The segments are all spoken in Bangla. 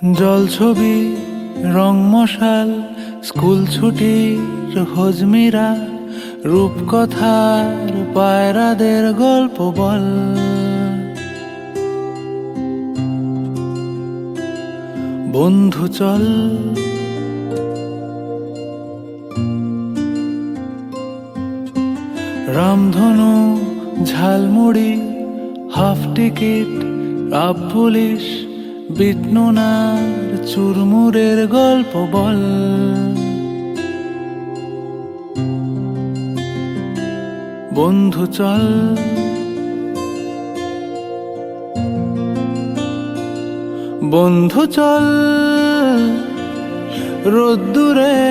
জলছবি রং মশাল স্কুল ছুটির হজমিরা রূপকথার পায়রাদের গল্প বল। বন্ধু চল রামধনু ঝালমুড়ি হাফ টিকিট আপ পুলিশ বিটনুনার চুরমুরের গল্প বল। বন্ধু চল বন্ধু চল রোদ্দুরে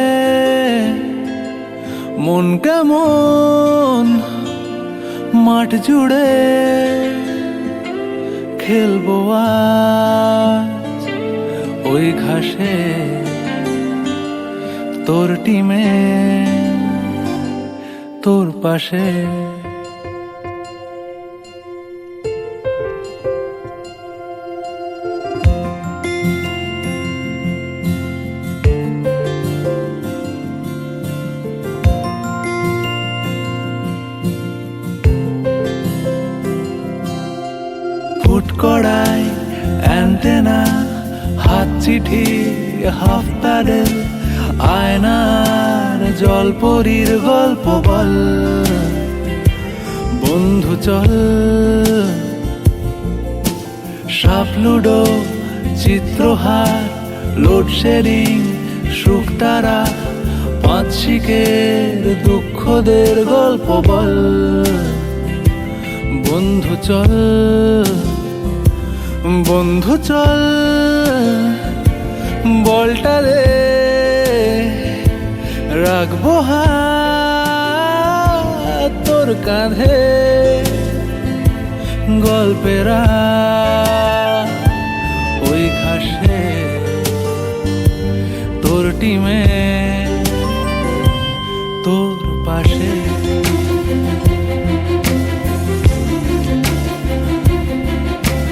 মন কেমন মাঠ জুড়ে খেলবো আজ ওই ঘাসে তোর টিমে তোর পাশে। ফুট কড়াই অ্যান্টেনা হাত চিঠি হাফ প্যাডেল আয়নার জলপরীর গল্প বল। বন্ধু চল সাপ লুডো চিত্রহার লোডশেডিং শুকতারা পাঁচ শিকের দুঃখদের গল্প বল। বন্ধু চল বন্ধু চল বলটা রে রাখবো হাত তোর কাঁধে গল্পেরা ওই ঘাসে তোর টিমে তোর পাশে।